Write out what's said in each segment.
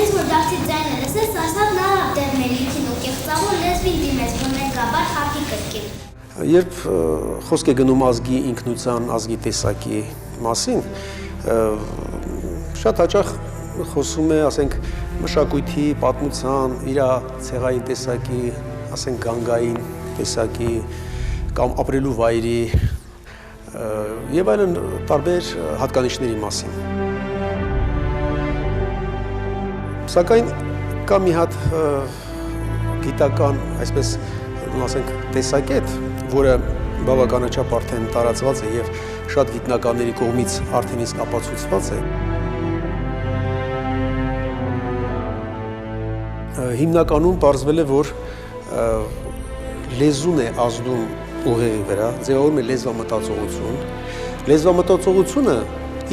Հենց որ դարձի ձայնը լսեց, ասավ նա դեռ մելիքին ու կեղծավոր լեզվին դիմեց, որ մեկաբար խապի կրկին։ Երբ խոսք է գնում ազգի ինքնության, ազգի տեսակի մասին, շատ հաճախ խոսում է, ասենք, մշակույթի, պատմության, իր ցեղային տեսակի, ասենք, գանգային տեսակի կամ ապրելու վայրի եւ այլն տարբեր հատկանիշների մասին։ Սակայն կա մի հատ գիտական, այսպես ասենք, տեսակետ, որը բավականաչափ արդեն տարածված է եւ շատ գիտնականների կողմից արդեն իսկ ապացուցված է։ Հիմնականում պարզվել է, որ լեզուն է ազդում ուղեղի վրա, ձևավորում է լեզվամտածողություն։ Լեզվամտածողությունը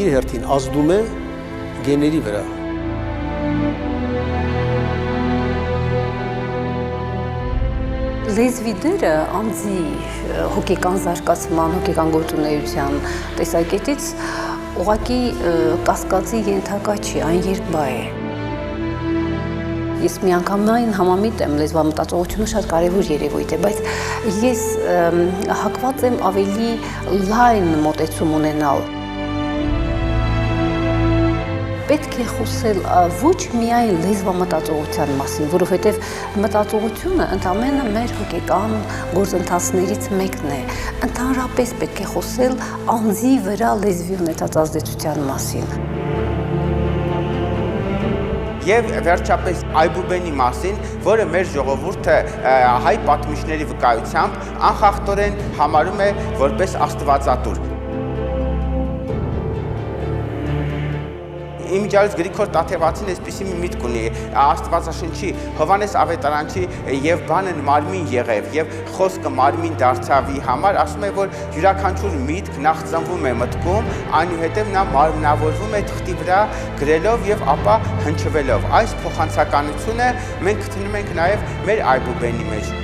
իր հերթին ազդում է գեների վրա։ Լեզվի դերը անձի հոգեկան զարգացման, հոգեկան գործունեության տեսակետից ուղղակի կասկածի ենթակա չի, այն երկբա է։ Ես միանգամայն համամիտ եմ, լեզվամտածողությունը շատ կարևոր երևույթ է, բայց ես հակված եմ ավելի լայն մոտեցում ունենալ։ Պետք է խոսել ոչ միայն լեզվամտածողության մասին, որովհետև մտածողությունը ընդամենը մեր հոգեկան գործընթացներից մեկն է։ Ընդհանրապես պետք է խոսել անձի վրա լեզվի ունեցած ազդեցության մասին։ Եվ վերջապես Այբուբենի մասին, որը մեր ժողովուրդը հայ պատմիչների վկայությամբ անխախտորեն համարում է որպես աստվածատուր։ Իմիջիալից Գրիգոր Տաթևացին այսպիսի մի միտք ունի, Աստվածաշնչի Հովհաննես Ավետարանչի եւ բանը մարմին եղև եւ խոսքը մարմին դարձավի համար ասում է, որ յուրաքանչյուր միտք նախ ծնվում է մտքում, այնուհետեւ նա մարմնավորվում է թղթի վրա գրելով եւ ապա հնչվելով։ Այս փոխանցականությունը մենք գտնում ենք նաեւ մեր Այբուբենի մեջ։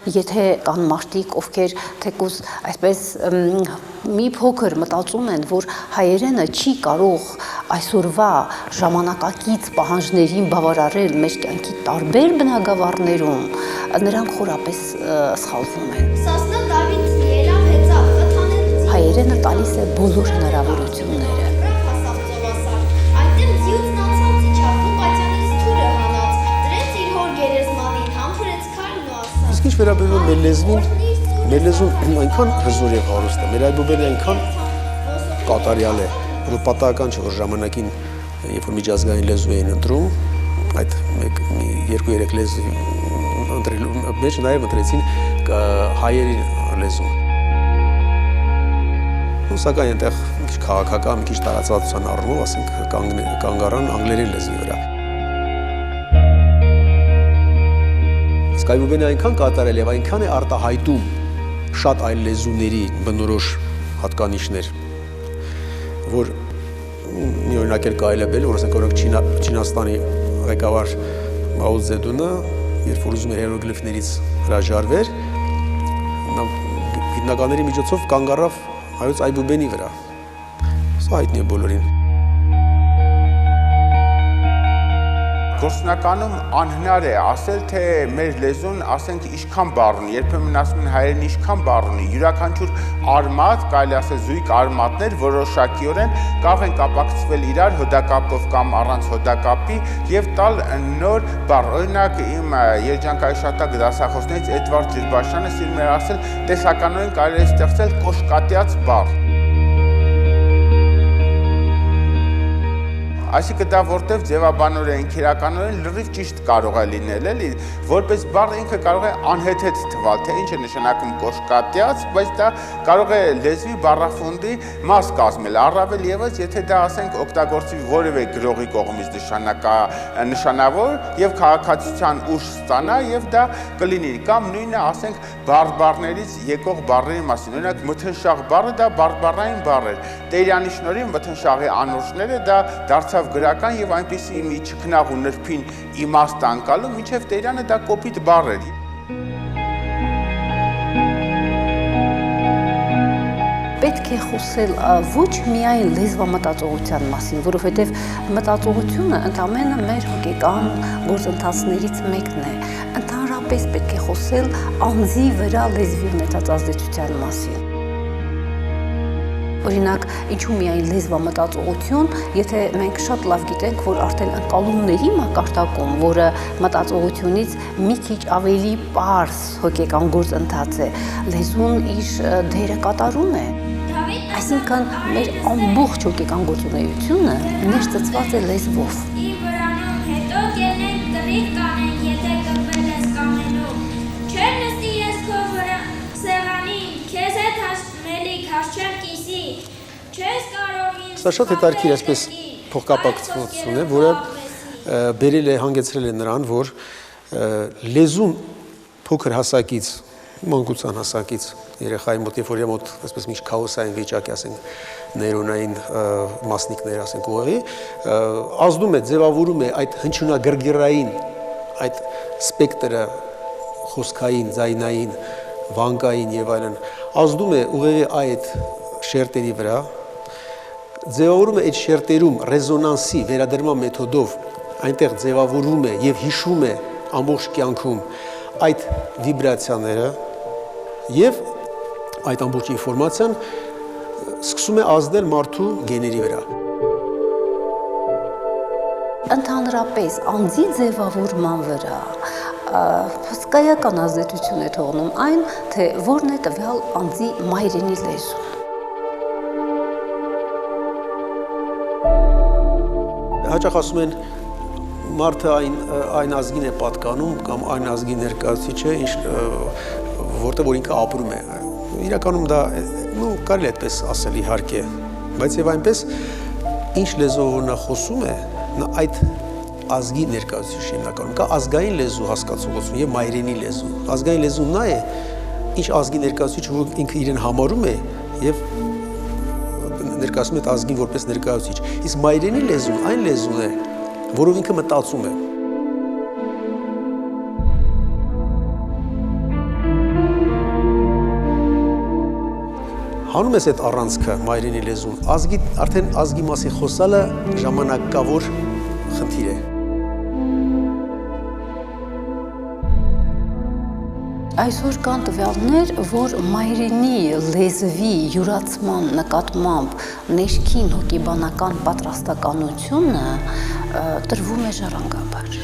Եթե կան մարդիկ, ովքեր թեկուզ այսպես մի փոքր մտածում են, որ հայերենը չի կարող այսօրվա ժամանակակից պահանջներին բավարարել մեր կյանքի տարբեր բնագավառներում, նրանք խորապես սխալվում են։ Սասնա Դավիթ ելավ հեծավ, խթանել Հայերենը տալիս է բոլոր հնարավորությունները։ Ինչ վերաբերում մեր լեզվին, մեր լեզուն այնքան հզոր եւ հարուստ է, մեր Այբուբենը այնքան կատարյալ է, որ պատահական չէ, որ ժամանակին, երբ որ միջազգային լեզու էին ընտրում, այդ 2-3 լեզու ընտրելու մեջ նաեւ ընտրեցին հայերի լեզուն։ Սակայն այնտեղ մի քիչ քաղաքական, մի քիչ տարածվածության առումով, ասենք, կանգ առան անգլերեն լեզվի վրա։ Այբուբենը այնքան կատարել եւ այնքան է արտահայտում շատ այլ լեզուների բնորոշ հատկանիշներ, որ մի օրինակ էլ կարելի է բերել, որ ասենք օրինակ Չինաստանի ղեկավար Մաո Ձեդունը, երբ որ ուզում էր հիերոգլիֆներից հրաժարվեր, նա գիտնականների միջոցով կանգ առավ հայոց Այբուբենի վրա։ Սա հայտնի է բոլորին։ Գործնականում անհնար է ասել, թե մեր լեզուն, ասենք, ինչքան բառ ունի, երբեմն ասում են հայերեն ինչքան բառ ունի, յուրաքանչյուր արմատ, կարելի ասել զույգ արմատներ որոշակիորեն կարող են կապակցվել իրար հոդակապով կամ առանց հոդակապի եւ տալ նոր բառ։ Օրինակ իմ երջանկայիշատակ դասախոսներից Էդվարդ Ջրբաշյանը սիրում էր ասել, տեսականորեն կարելի է ստեղծել կոշկատյաց բառ։ Այսինքն դա որտեվ ձևաբանորեն, քերականորեն լրիվ ճիշտ կարող է լինել, էլի, որպես բառ ինքը կարող է անհեթեթ թվալ, թե ինչ է նշանակում կոշկատյաց, բայց դա կարող է լեզվի բառախմբի մաս կազմել, առավել ևս, եթե դա ասենք օգտագործվի որևէ գրողի կողմից նշանավոր եւ քաղաքացիության ուժ ստանա եւ դա կլինի կամ նույնը ասենք բառներից եկող բառերի մասին, օրինակ մթնշաղ բառը դա բառային բառ էր, Տերյանի շնորհիվ մթնշաղի անորոշները դա դարձավ գրական եւ այնպիսի մի չքնաղ ու նրբին իմաստ անկալու, մինչեւ Տերյանը դա կոպիտ բառ էր։ Պետք է խոսել ոչ միայն լեզվամտածողության մասին, որովհետև մտածողությունը ընդամենը մեր հոգեկան գործընթացներից մեկն է։ Ընդհանրապես պետք է խոսել անձի վրա լեզվի ունեցած ազդեցության մասին։ Օրինակ, ինչու միայն լեզվամտածողություն, եթե մենք շատ լավ գիտենք, որ արդեն ընկալումների մակարդակում, որը մտածողությունից մի քիչ ավելի պարզ հոգեկան գործընթաց է, լեզուն իր դերը կատարում է։ Այսինքն, մեր ամբողջ հոգեկան գործունեությունը ներծծված է լեզվով։ Իմ վրանում հետո կենենք կռիվ կանենք, եթե կպել ես կամենում։ Չեր նստի ես քո վրա սեղանին, քեզ հետ մելիք հաշչեմ կիսի, չես կարող ինձ Սա շատ հետաքրքիր այսպես փոխկապակցություն է, որը բերել է, հանգեցրել է նրան, որ լեզուն փոքր հասակից, մանկության հասակից երեխայի մոտ, երբ որ իր մոտ այսպես մի քաոսային վիճակի, ասենք նեյրոնային մասնիկներ, ասենք ուղղի, ազդում է, ձևավորում է այդ հնչյունագրգռային, այդ սպեկտրը խոսքային, ձայնային, վանկային եւ այլն, ազդում է ուղղի այդ շերտերի վրա, ձևավորում է այդ շերտերում ռեզոնանսի վերադրման մեթոդով, այնտեղ ձևավորում է եւ հիշում է ամբողջ կյանքում այդ վիբրացիաները եւ այդ ամբողջ ինֆորմացիան սկսում է ազդել մարդու գեների վրա։ Ընդհանրապես անձի ձևավորման վրա հսկայական ազդեցություն է թողնում այն, թե որն է տվյալ անձի մայրենի լեզուն։ Հաճախ ասում են մարդը այն ազգին է պատկանում կամ այն ազգի ներկայացուցիչ է, որտեղ որ ինքը ապրում է։ Իրականում դա կարելի է այդպես ասել իհարկե, բայց եւ այնպես ինչ լեզվով նա խոսում է, նա այդ ազգի ներկայացուցիչ հիմնականում կա ազգային լեզու հասկացողություն եւ մայրենի լեզու։ Ազգային լեզուն նա է, ինչ ազգի ներկայացուցիչ, որ ինքը իրեն համարում է եւ ներկայացնում է այդ ազգին որպես ներկայացուցիչ։ Իսկ մայրենի լեզուն այն լեզուն է, որով ինքը մտածում է։ Հանում ես այդ առանցքը մայրենի լեզուն, արդեն ազգի մասին խոսալը ժամանակավոր խնդիր է։ Այսօր կան տվյալներ, որ մայրենի լեզվի յուրացման նկատմամբ ներքին հոգեբանական պատրաստականությունը տրվում է ժառանգաբար։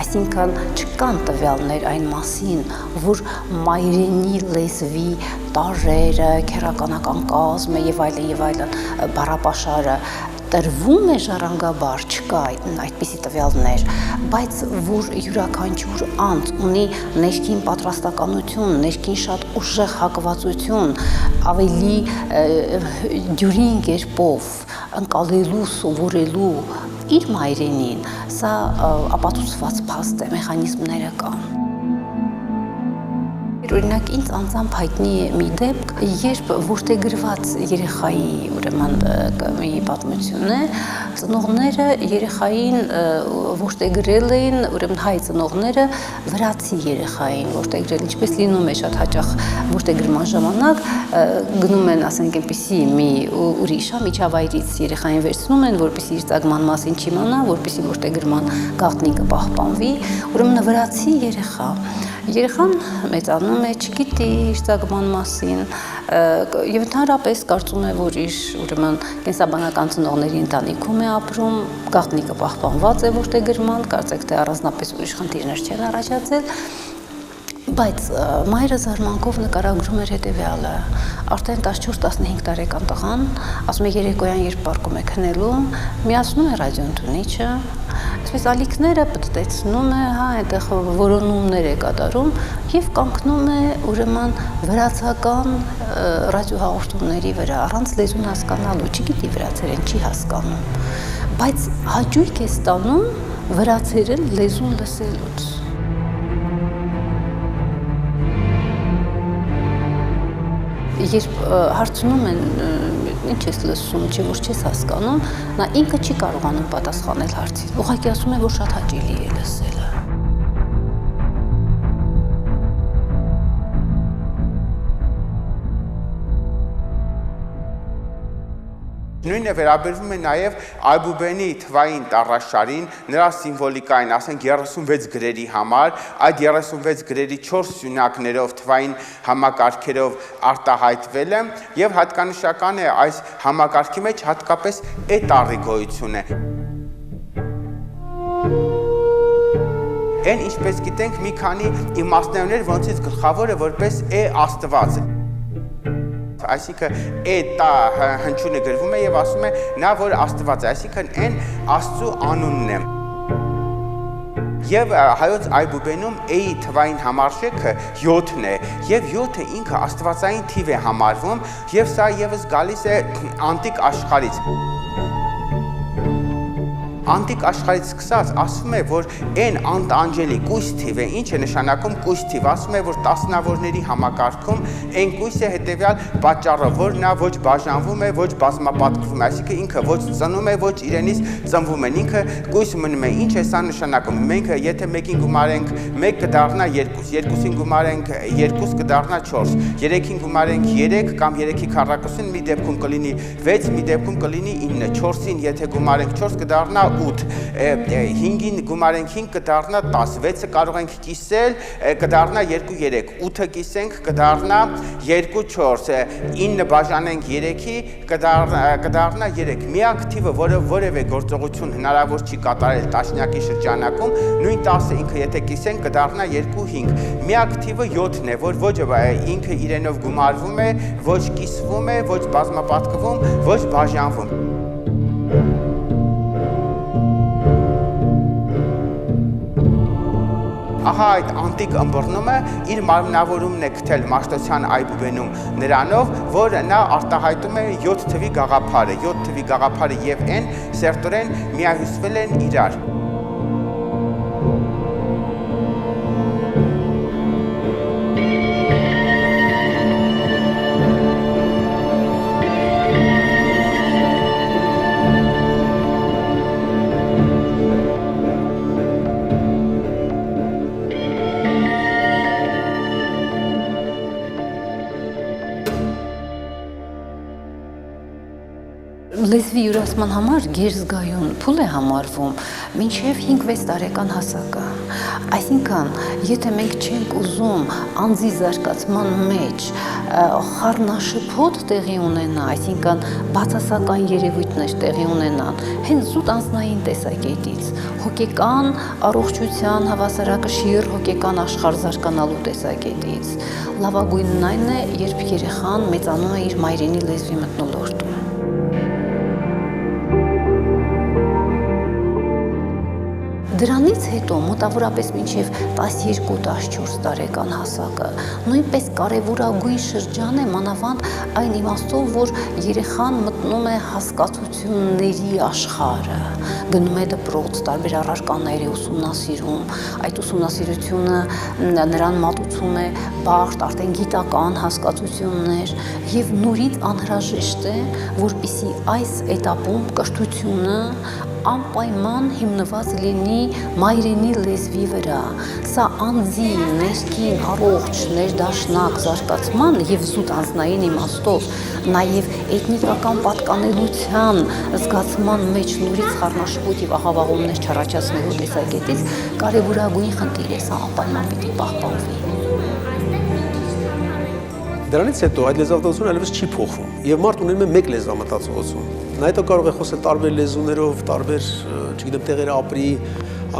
Այսինքն չկան տվյալներ այն մասին, որ մայրենի լեզվի տարրերը, քերականական կազմը եւ այլն բառապաշարը տրվում է ժառանգաբար, չկա այդպիսի տվյալներ, բայց որ յուրաքանչյուր անձ ունի ներքին պատրաստականություն, ներքին շատ ուժեղ հակվածություն, ավելի դյուրին կերպով ընկալելու, սովորելու իր մայրենին, սա ապացուցված փաստ է, մեխանիզմները կան։ Օրինակ ինձ անձամբ հայտնի է մի դեպք, երբ որդեգրված երեխայի ուրեմն մի պատմություն է, ծնողները երեխային որդեգրել էին, ուրեմն հայ ծնողները վրացի երեխային որդեգրել, ինչպես լինում է շատ հաճախ որդեգրման ժամանակ, գնում են, ասենք, այնպիսի մի ուրիշ միջավայրից երեխային վերցնում են, որպեսզի իր ծագման մասին չիմանա, որպեսզի որդեգրման գաղտնիքը պահպանվի, ուրեմն վրացի Երեխան մեծանում է, չգիտի իր ծագման մասին եւ ընդհանրապես կարծում է, որ իր ուրեմն կենսաբանական ծնողների ընտանիքում է ապրում, գաղտնիքը պահպանված է որդեգրման, կարծեք թե առանձնապես ուրիշ խնդիրներ չեն առաջացել, Բայց մայրը զարմանքով նկարագրում էր հետևյալը. արդեն 14-15 տարեկան տղան, ասում է երեկոյան երբ պարկում է քնելու, միացնում է ռադիոընդունիչը, այսպես ալիքները պտտեցնում է, այնտեղ որոնումներ է կատարում եւ կանգնում է ուրեմն վրացական ռադիոհաղորդումների վրա, առանց լեզուն հասկանալու, չգիտի վրացերեն, չի հասկանում, բայց հաճույք է ստանում վրացերեն լեզուն լսելուց։ Երբ հարցնում են ինչ ես լսում, չէ որ չես հասկանում, նա ինքը չի կարողանում պատասխանել հարցին։ Ուղղակի ասում է, որ շատ հաճելի է լսելը։ Նույնը վերաբերվում է նաև Այբուբենի թվային տառաշարին, նրա սիմվոլիկային, ասենք 36 գրերի համար, այդ 36 գրերի 4 սյունակներով թվային համակարգերով արտահայտվել է եւ հատկանշական է այս համակարգի մեջ հատկապես է տառի գոյությունը։ Այն ինչպես գիտենք մի քանի իմաստներ, որոնցից գլխավորը որպես է Աստված։ Այսինքն տա հնչյունը գրվում է եւ ասում է նա որ Աստված է, այսինքն այն Աստծո անունն է։ Եվ հայոց Այբուբենում էի թվային համարժեքը 7-ն է եւ 7-ը ինքը աստվածային թիվ է համարվում եւ սա եւս գալիս է անտիկ աշխարհից։ Անտիկ աշխարհից սկսած ասվում է, որ այն անտանջելի կույս թիվ է, ինչ է նշանակում կույս թիվ, ասում է, որ տասնավորների համակարգում այն կույսը հետևյալ պատճառով, որ նա ոչ բաժանվում է, ոչ բազմապատկվում է, այսինքն ինքը ոչ ծնում է, ոչ իրենից ծնվում են, ինքը կույս մնում է, ինչ է սա նշանակում, մենք եթե մեկին գումարենք 1 կդառնա 2, 2-ին գումարենք 2 կդառնա 4, 3-ին գումարենք 3 կամ 3-ի քառակուսին մի դեպքում կլինի 6, մի դեպքում կլինի 9, 4-ին եթե գումարենք 4 կդառնա 8, 5-ին գումարենք 5 կդառնա 10, 6-ը կարող ենք կիսել, կդառնա 2, 3, 8-ը կիսենք, կդառնա 2, 4, 9 բաժանենք 3-ի, կդառնա 3, միակ թիվը, որը որևէ գործողություն հնարավոր չի կատարել տասնյակի շրջանակում, նույն 10-ը ինքը եթե կիսենք, կդառնա 2, 5, միակ թիվը 7-ն է, որ ոչ ինքը իրենով գումարվում է, ոչ կիսվում է, ոչ բազմապատկվում, ոչ բաժանվում։ Ահա այդ անտիկ ըմբռնումը իր մարմնավորումն է գտել Մաշտոցյան Այբուբենում նրանով, որ նա արտահայտում է 7 թվի գաղափարը, 7 թվի գաղափարը եւ այն սերտորեն միահյուսվել են իրար։ Լեզվի յուրացման համար գերզգայուն փուլ է համարվում մինչև 5-6 տարեկան հասակը։ Այսինքն, եթե մենք չենք ուզում անձի զարգացման մեջ խառնաշփոթ տեղի ունենա, այսինքն բացասական երևույթներ տեղի ունենան, հենց զուտ անձնային տեսակետից, հոգեկան առողջության, հավասարակշիռ հոգեկան աշխարհ զարգանալու տեսակետից, լավագույնն այն է, երբ երեխան մեծանում է իր մայրենի լեզվի մթնոլորտում։ Դրանից հետո մոտավորապես մինչև 12-14 տարեկան հասակը նույնպես կարևորագույն շրջան է մանավանդ այն իմաստով, որ երեխան մտնում է հասկացությունների աշխարհը, գնում է դպրոց, տարբեր առարկաներ է ուսումնասիրում, այդ ուսումնասիրությունը նրան մատուցում է բարդ, արդեն գիտական հասկացություններ եւ նորից անհրաժեշտ է, որպեսզի այս էտապում կրթությունը անպայման հիմնված լինի մայրենի լեզվի վրա։ Սա անձի ներքին առողջ ներդաշնակ զարգացման եւ զուտ անձնային իմաստով, նաեւ էթնիկական պատկանելության զգացման մեջ նորից խառնաշփոթ եւ աղավաղումներ չառաջացնելու տեսակետից կարևորագույն խնդիր է, սա անպայման պիտի պահպանվի։ Դրանից հետո այդ լեզվամտածողությունը այլևս չի փոխվում եւ մարդ ունենում է մեկ լեզվամտածողություն։ Նա հետո կարող է խոսել տարբեր լեզուներով, տարբեր, չգիտեմ, տեղեր ապրի,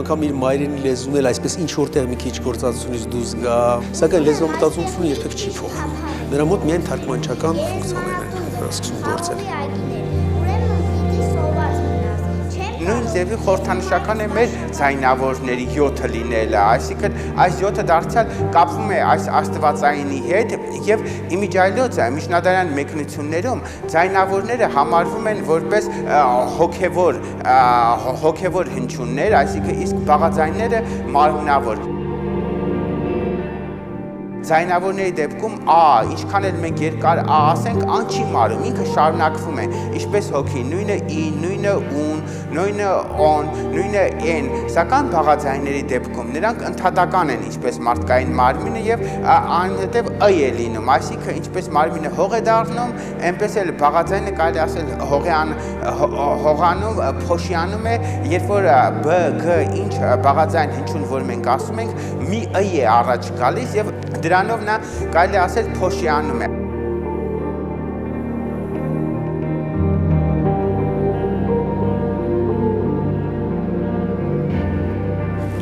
անգամ իր մայրենի լեզուն էլ այսպես ինչ որտեղ մի քիչ գործածությունից դուրս գա, սակայն լեզվամտածողությունը երբեք չի փոխվում։ Նրա մոտ միայն թարգմանչական ֆունկցիաներն են սկսում գործել։ Նույն ձևի խորհրդանշական է մեր ձայնավորների 7-ը լինելը, այսինքն այս 7-ը դարձյալ կապվում է այս աստվածայինի հետ եւ իմիջիայլոց միջնադարյան մեկնություններում ձայնավորները համարվում են որպես հոգեվոր հնչյուններ, այսինքն իսկ բաղաձայնները մարմնավոր։ Ձայնավորների դեպքում ա, ինչքան էլ մենք երկար ա ասենք, ան չի մարում, ինքը շարունակվում է, ինչպես հոգի, նույնը ի, նույնը ուն, նույնը on, նույնը n, սակայն բաղաձայնների դեպքում նրանք ընդհատական են, ինչպես մարդկային մարմինը եւ այնուհետեւ ը է լինում, այսինքն ինչպես մարմինը հող է դառնում, այնպես էլ բաղաձայնը կարելի ասել հողանում, փոշիանում է, երբ որ բ, գ, ինչ բաղաձայն հնչյուն, որ մենք ասում ենք, մի ը է առաջ գալիս եւ դրանով նա կարելի ասել փոշիանում է։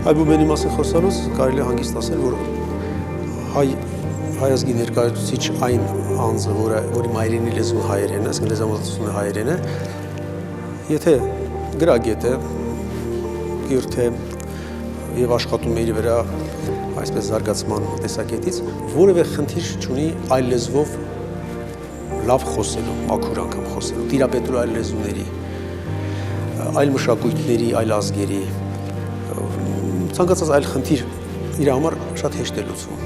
Այբուբենի մասին խոսալուց կարելի է հանգիստ ասել, որ հայ ազգի ներկայացուցիչ այն անձը, որի մայրենի լեզուն հայերենն է, այսինքն լեզվամտածությունը հայերեն է, եթե գրագետ է, գիրք է եւ աշխատում է իր վրա այսպես զարգացման տեսակետից, որևէ խնդիր չունի այլ լեզվով լավ խոսելու, մաքուր անգամ խոսելու, տիրապետելու այլ լեզուների, այլ մշակույթների, այլ ազգերի, ցանկացած այլ խնդիր իր համար շատ հեշտ է լուծվում։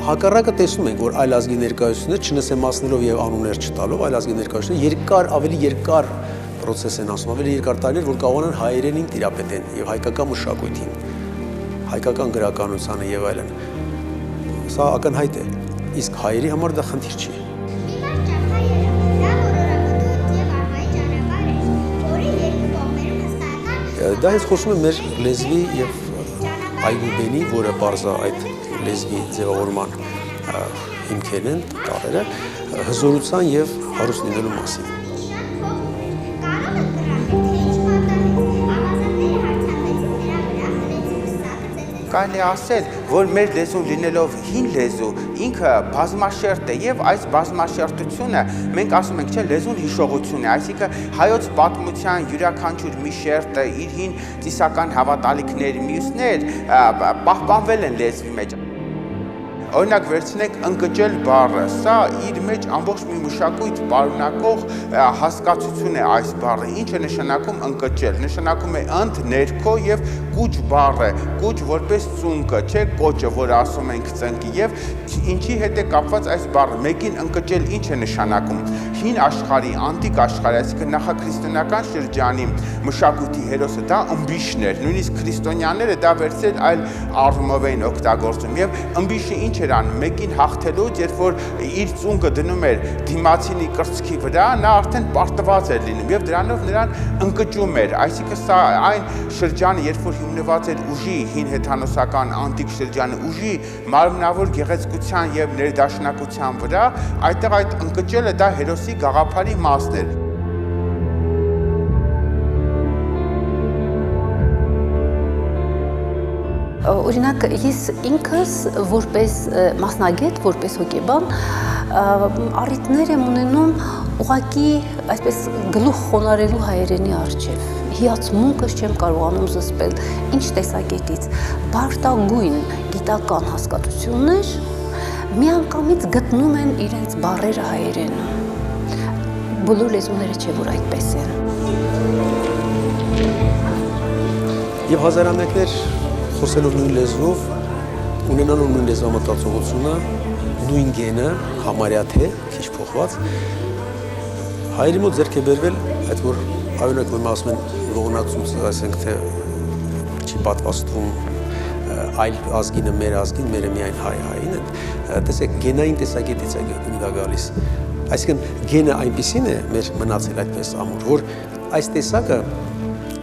Հակառակը տեսնում ենք, որ այլ ազգի ներկայացուցիչները չնսեմացնելով եւ անուններ չտալով, այլ ազգի ներկայացուցիչները ավելի երկար process են ասում, ավելի երկար տարիներ, որ կարողանան հայերենին տիրապետեն եւ հայկական մշակույթին, հայկական գրականությանը եւ այլն։ Սա ակնհայտ է, իսկ հայերի համար դա խնդիր չի։ Դա հենց խոսում է մեր լեզվի եւ Այբուբենի, որը բարձա այդ լեզվի ձևավորման հիմքերն են, տարերը, հզորության եւ հարուստ լինելու մասին։ Կարելի ասել, որ մեր լեզուն լինելով հին լեզու, ինքը բազմաշերտ է եւ այս բազմաշերտությունը մենք ասում ենք, չէ, լեզուն հիշողություն է, այսինքն հայոց պատմության յուրաքանչյուր մի շերտը, իր հին ծիսական հավատալիքներ, մյուսներ պահպանվել են լեզվի մեջ։ Օրինակ վերցնենք ընկճել բառը, սա իր մեջ ամբողջ մի մշակույթ պարունակող հասկացություն է այս բառը, ինչ է նշանակում ընկճել, նշանակում է ընդ, ներքո եւ կուչ բառը, կուչ որպես ծունկը, չէ, կոճը, որ ասում ենք ծնկի եւ ինչի հետ է կապված այս բառը, մեկին ընկճել ինչ է նշանակում, հին աշխարհի, անտիկ աշխարհի, այսինքն նախաքրիստոնեական շրջանի մշակույթի հերոսը դա ըմբիշն էր, նույնիսկ քրիստոնյաները դա վերցրել այլ առումով էին օգտագործում եւ ըմբիշը ինչ էր անում, մեկին հաղթելուց, երբ որ իր ծունկը դնում էր դիմացինի կրծքի վրա, նա արդեն պարտված էր լինում եւ դրանով նրան ընկճում էր, այսինքն սա այն շրջանը, երբ որ հիմնված էր ուժի, հին հեթանոսական անտիկ շրջանը ուժի մարմնավոր գեղեցկության եւ ներդաշնակության վրա, այդտեղ այդ ընկճելը դա հերոսի գաղափարի մասն էր։ Օրինակ, ես ինքս որպես մասնագետ, որպես հոգեբան, առիթներ եմ ունենում ուղղակի այսպես գլուխ խոնարհելու հայերենի առջև։ Հիացմունքս չեմ կարողանում զսպել ինչ տեսակետից բարտագույն գիտական հասկացություններ միանգամից գտնում են իրենց բառերը հայերենում։ Բոլոր լեզուները չէ, որ այդպես են։ Եվ հազարանեկներ խոսելով նույն լեզվով, ունենալով նույն լեզվամտածողությունը, նույն գենը, համարյա թե, քիչ փոխված, հայերի մոտ ձեռք է բերվել այդ, որ այօնակ որ ասում են ողնացուց, ասենք թե չի պատվաստվում այլ ազգինը մեր ազգին, մերը միայն հային են, տեսեք, գենային տեսակետից է դա գալիս։ Այսինքն գենը այնպիսին է մեր մնացել այդպես ամուր, որ այս տեսակը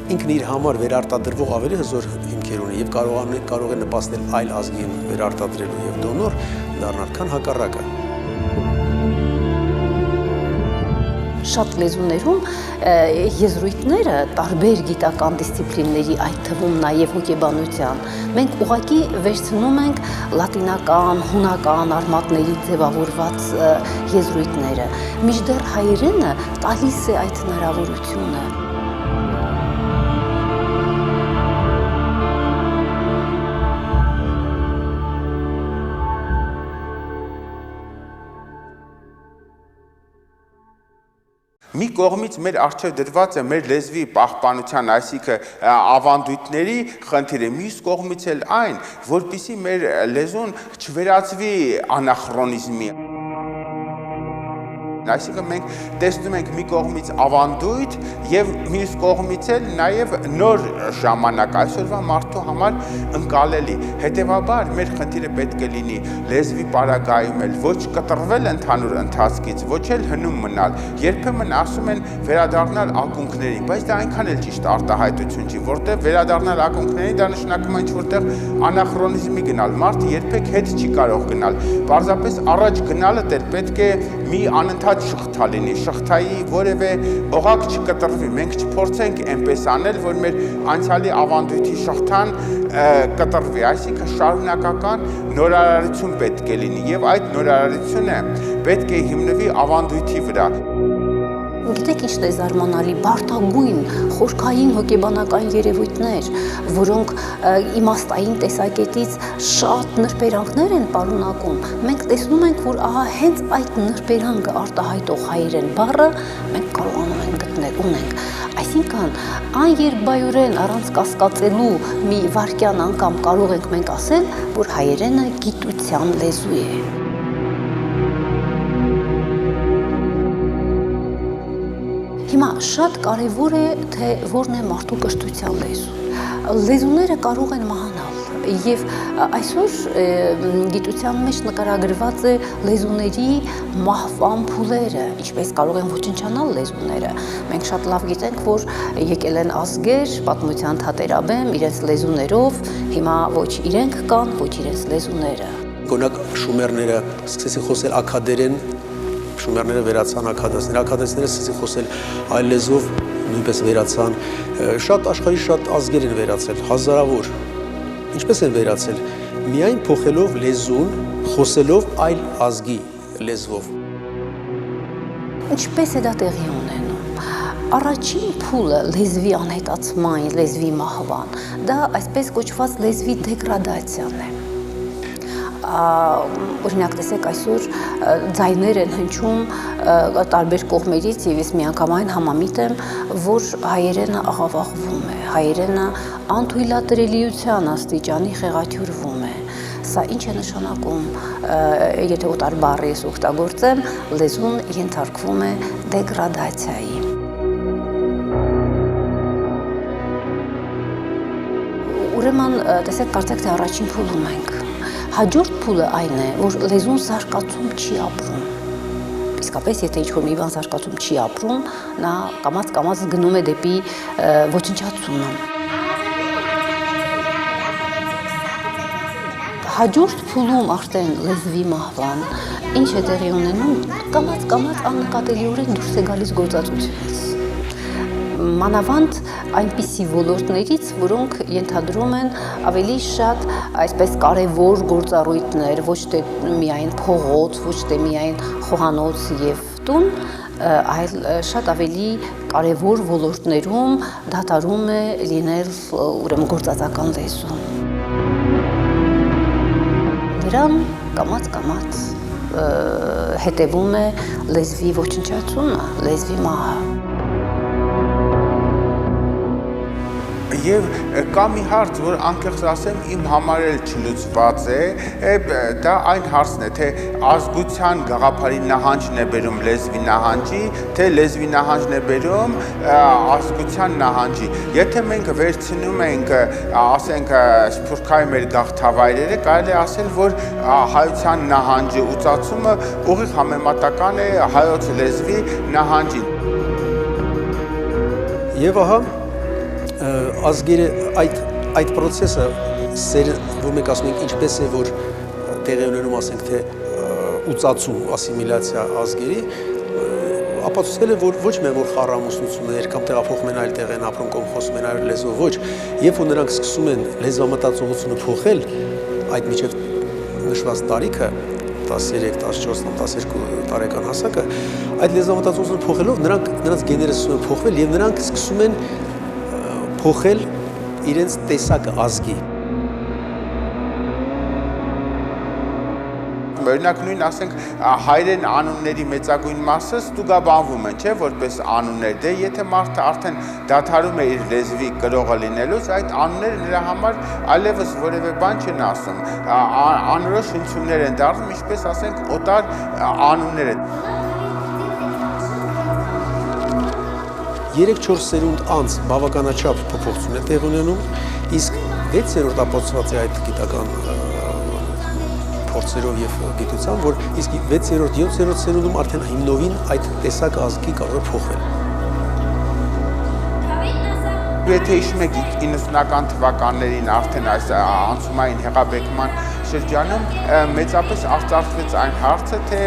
ինքն իր համար վերարտադրվող ավելի հզոր հիմքեր ունի եւ կարող է նպաստել այլ ազգին վերարտադրելու եւ դոնոր դառնալ, քան հակառակը։ շատ լեզուներում եզրույթները տարբեր գիտական դիսցիպլինների, այդ թվում նաև հոգեբանության, մենք ուղղակի վերցնում ենք լատինական, հունական արմատների ձևավորված եզրույթները, մինչդեռ հայերենը տալիս է այդ հնարավորությունը։ Մի կողմից մեր առջև դրված է մեր լեզվի պահպանության, այսինքն ավանդույթների խնդիրը, մյուս կողմից էլ այն, որպեսզի մեր լեզուն չվերածվի անախրոնիզմի։ Այսինքն մենք տեսնում ենք մի կողմից ավանդույթ եւ մյուս կողմից էլ նաեւ նոր ժամանակ այսօրվա մարդու համար ընկալելի։ Հետևաբար մեր խնդիրը պետք է լինի լեզվի պարագայում էլ ոչ կտրվել ընդհանուր ընթացքից, ոչ էլ հնում մնալ։ Երբեմն ասում են վերադառնալ ակունքներին, բայց դա այնքան էլ ճիշտ արտահայտություն չի, որտեղ վերադառնալ ակունքներին դա նշանակում է ինչ-որտեղ անախրոնիզմի գնալ։ Մարդը երբեք հետ չի կարող գնալ։ Պարզապես առաջ գնալը դեռ պետք է մի անընդհատ շղթա լինի, շղթայի որևէ օղակ չկտրվի, մենք չփորձենք այնպես անել, որ մեր անցյալի ավանդույթի շղթան կտրվի, այսինքն շարունակական նորարարություն պետք է լինի եւ այդ նորարարությունը պետք է հիմնվի ավանդույթի վրա։ Գիտեք ինչն է զարմանալի, բարդագույն, խորքային հոգեբանական երևույթներ, որոնք իմաստային տեսակետից շատ նրբերանգներ են պարունակում, մենք տեսնում ենք, որ ահա հենց այդ նրբերանգը արտահայտող հայերեն բառը մենք կարողանում ենք գտնել, ունենք։ Այսինքն, աներկբայորեն առանց կասկածելու մի վայրկյան անգամ կարող ենք մենք ասել, որ հայերենը գիտության լեզու է։ Հիմա շատ կարևոր է, թե որն է մարդու կրթության լեզուն։ Լեզուները կարող են մահանալ եւ այսօր գիտության մեջ նկարագրված է լեզուների մահվան փուլերը, ինչպես կարող են ոչնչանալ լեզուները։ Մենք շատ լավ գիտենք, որ եկել են ազգեր, պատմության թատերաբեմ, իրենց լեզուներով, հիմա ոչ իրենք կան, ոչ իրենց լեզուները։ Օրինակ շումերները սկսեցին խոսել աքադերեն, շումերները վերացան աքադացներ, աքադացները սկսեցին խոսել այլ լեզվով, նույնպես վերացան, շատ աշխարհի շատ ազգեր են վերացել, հազարավոր, ինչպես են վերացել, միայն փոխելով լեզուն, խոսելով այլ ազգի լեզվով։ Ինչպես է դա տեղի ունենում։ Առաջին փուլը լեզվի անհետացման, լեզվի մահվան, դա այսպես կոչված լեզվի դեգրադացիան է։ Օրինակ տեսեք այսօր ձայներ են հնչում տարբեր կողմերից եւ ես միանգամայն համամիտ եմ, որ հայերենը աղավաղվում է, հայերենը անթույլատրելիության աստիճանի խեղաթյուրվում է։ Սա ինչ է նշանակում, եթե օտար բառ ես օգտագործեմ, լեզուն ենթարկվում է դեգրադացիայի։ Ուրեմն տեսեք, կարծեք թե առաջին փուլում ենք։ Հաջորդ փուլը այն է, որ լեզուն զարգացում չի ապրում։ Իսկապես, եթե ինչ-որ մի բան զարգացում չի ապրում, նա կամաց-կամաց գնում է դեպի ոչնչացումը։ Հաջորդ փուլում արդեն լեզվի մահվան, ինչ է տեղի ունենում, կամաց-կամաց աննկատելիորեն դուրս է գալիս գործածությունից։ Մանավանդ այնպիսի ոլորտներից, որոնք ենթադրում են ավելի շատ այսպես կարևոր գործառույթներ, ոչ թե միայն փողոց, ոչ թե միայն խոհանոց եւ տուն, այլ շատ ավելի կարևոր ոլորտներում դադարում է լինել ուրեմն գործածական լեզու։ Դրան կամաց-կամաց հետևում է լեզվի ոչնչացումը, լեզվի մահը։ Եվ կա մի հարց, որ անկեղծ ասեմ, իմ համար էլ չլուծված է, դա այն հարցն է, թե ազգության գաղափարի նահանջն է բերում լեզվի նահանջի, թե լեզվի նահանջն է բերում ազգության նահանջի։ Եթե մենք վերցնում ենք, ասենք, Սփյուռքայի մեր գաղթավայրերը, կարելի է ասել, որ հայության նահանջը ուծացումը ուղիղ համեմատական է հայոց լեզվի նահանջին։ Եվ ահա ազգերը այդ process-ը որ մենք ասում ենք ինչպես է որ տեղի ունենում ասենք թե ուծացում ասիմիլյացիա ազգերի ապացուցել է, որ ոչ միայն որ խառամուսնություններ կամ տեղափոխում են այլ տեղ են ապրում կամ խոսում են այլ լեզվով, ոչ, երբ որ նրանք սկսում են լեզվամտածողությունը փոխել, այդ միջև նշված տարիքը 13, 14, 12 տարեկան հասակը, այդ լեզվամտածողությունը փոխելով նրանց գեները սկսում են փոխվել եւ նրանք սկսում են փոխել իրենց տեսակը ազգի։ Օրինակ նույն ասենք հայերեն անունների մեծագույն մասը ստուգաբանվում են, չէ, որպես անուններ, դե եթե մարդը արդեն դադարում է իր լեզվի կրողը լինելուց, այդ անունները նրա համար այլևս որևէ բան չեն ասում, անորոշ հնչյուններ են դառնում, ինչպես ասենք օտար անունները։ 3-4 սերունդ անց բավականաչափ փոփոխություն է տեղ ունենում, իսկ 6-րդ ապացուցված է այդ գիտական փորձերով եւ գիտությամբ, որ իսկ 6-րդ, 7-րդ սերունդում արդեն հիմնովին այդ տեսակ ազգի կարող է փոխվել։ Եթե հիշում եք 90-ական թվականներին արդեն այս անցումային հեղաբեկման շրջանում մեծապես արծարծվեց այն հարցը, թե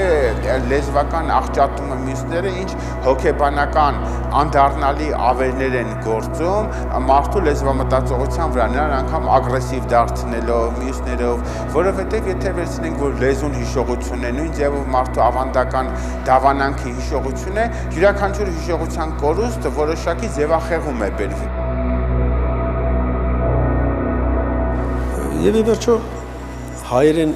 լեզվական աղճատումը մյուսները ինչ հոգեբանական անդառնալի ավերներ են գործում մարդու լեզվամտածողության վրա, նրան անգամ ագրեսիվ դարձնելով, մյուսներով, որովհետև եթե վերցնենք, որ լեզուն հիշողություն է, նույն ձևով մարդու ավանդական դավանանքի հիշողություն է, յուրաքանչյուր հիշողության կորուստը որոշակի ձևախեղում է բերվում։ Եվ ի վերջո հայերեն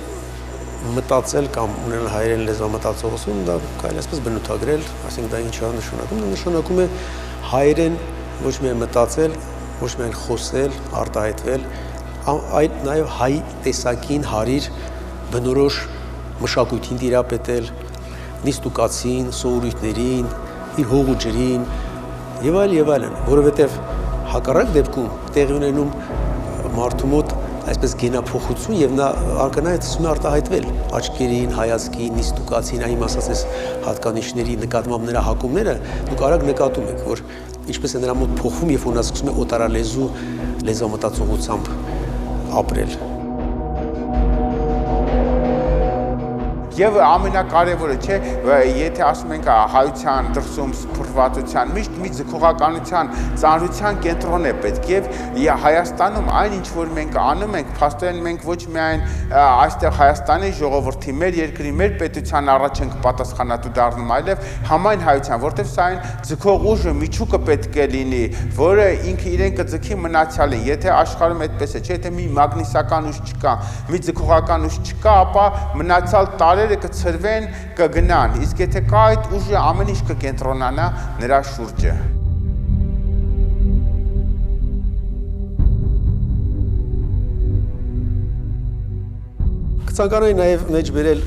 մտածել կամ ունենալ հայերեն լեզվամտածողություն, դա կարելի է ասես բնութագրել, այսինքն դա ինչ է նշանակում, դա նշանակում է հայերեն ոչ միայն մտածել, ոչ միայն խոսել, արտահայտվել, այլ նաև հայ տեսակին հարիր բնորոշ մշակույթին տիրապետել, նիստուկացին, սովորույթներին, իր հող ու ջրին եւ այլն, որովհետեւ հակառակ դեպքում տեղի ունենում մարդու մոտ այսպես գենափոխություն եւ նա ակնհայտ սկսում է արտահայտվել աչքերին, հայացքին, նիստուկացին, այն ասած հատկանիշների նկատմամբ նրա հակումները դուք արագ նկատում եք, որ ինչպես է նրա մոտ փոխվում, երբ որ նա սկսում է օտարալեզու լեզվամտածողությամբ ապրել։ Եվ ամենակարևորը չէ, եթե ասում ենք հայության դրսում սփռվածության միշտ մի ձգողականության ծանրության կենտրոն է պետք եւ Հայաստանում այն ինչ որ մենք անում ենք, փաստորեն մենք ոչ միայն այստեղ Հայաստանի ժողովրդի, մեր երկրի, մեր պետության առաջ ենք պատասխանատու դառնում, այլև համայն հայության, որտեղ սա այն ձգող ուժը, միջուկը պետք է լինի, որը ինքը իրեն կձգի մնացյալին։ Եթե աշխարհում այդպես է, չէ, եթե մի մագնիսական ուժ չկա, մի ձգողական ուժ չկա, ապա մնացյալ տարերը կցրվեն, կգնան, իսկ եթե կա այդ ուժը, ամեն ինչ կկենտրոնանա նրա շուրջը։ Կցանկանայի նաև մեջ բերել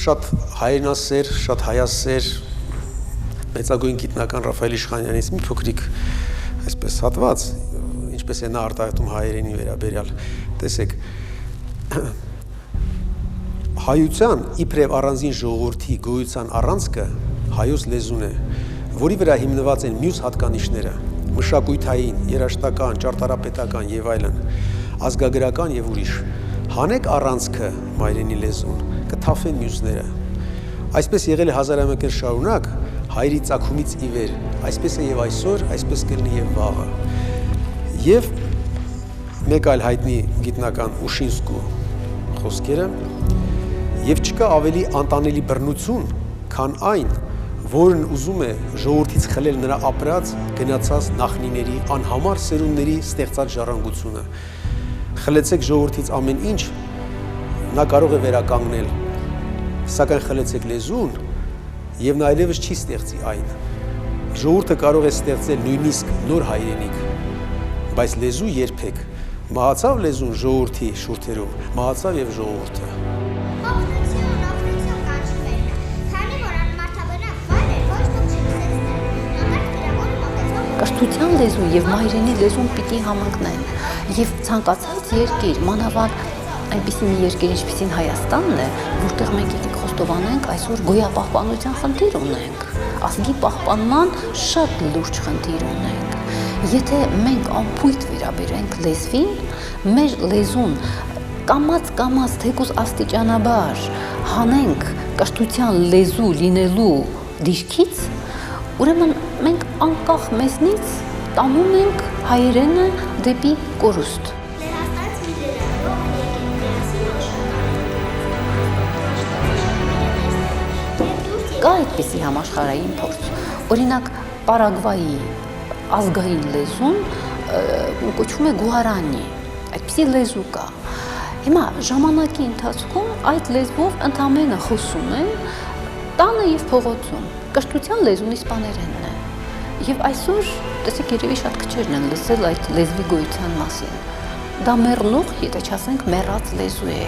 շատ հայրենասեր, շատ հայասեր մեծագույն գիտնական Ռաֆայել Իշխանյանից մի փոքրիկ այսպես հատված, ինչպես է նա արտահայտում հայերենի վերաբերյալ, տեսեք, հայության իբրև առանձին ժողովրդի գոյության առանցքը հայոց լեզուն է, որի վրա հիմնված են մյուս հատկանիշները, մշակույթային, երաժշտական, ճարտարապետական եւ այլն, ազգագրական եւ ուրիշ։ Հանեք առանցքը մայրենի լեզուն, կթափեն մյուսները։ Այսպես եղել է հազարամյակներ շարունակ, հայրի ծագումից ի վեր, այսպես է եւ այսօր, այսպես կլինի եւ վաղը։ Եվ մեկ այլ հայտնի գիտնական Ուշինսկու խոսքերը, եւ չկա ավելի անտանելի բռնություն, քան այն, որն ուզում է ժողովրդից խլել նրա ապրած, գնացած նախնիների, անհամար սերունդների ստեղծած ժառանգությունը։ Խլեցեք ժողովրդից ամեն ինչ, նա կարող է վերականգնել, սակայն խլեցեք լեզուն, եւ նա այլևս չի ստեղծի այն։ Ժողովուրդը կարող է ստեղծել նույնիսկ նոր հայրենիք, բայց լեզու երբեք։ Մահացավ լեզուն ժողովրդի շուրթերում, մահացավ եւ ժողովուրդը։ Կրթության լեզուն եւ մայրենի լեզուն պիտի համընկնեն եւ ցանկացած երկիր, մանավանդ այնպիսի մի երկիր, ինչպիսին Հայաստանն է, որտեղ մենք եկեք խոստովանենք այսօր գոյապահպանության խնդիր ունենք, ազգի պահպանման շատ լուրջ խնդիր ունենք։ Եթե մենք անփույթ վերաբերենք լեզվին, մեր լեզուն կամաց թեկուզ աստիճանաբար հանենք կրթության լեզու լինելու դիրքից, Ուրեմն մենք անկախ մեզնից տանում ենք հայերենը դեպի կորուստ։ Կա այդպիսի համաշխարհային փորձ։ Օրինակ Պարագվայի ազգային լեզուն կոչվում է գուարանի, այդպիսի լեզու կա։ Հիմա ժամանակի ընթացքում այդ լեզվով ընդամենը խոսում են տանը եւ փողոցում։ Կրթության լեզուն իսպաներենն է։ Եվ այսօր, տեսեք, երևի շատ քչերն են լսել այդ լեզվի գոյության մասին։ Դա մեռնող, եթե չասենք մեռած լեզու է։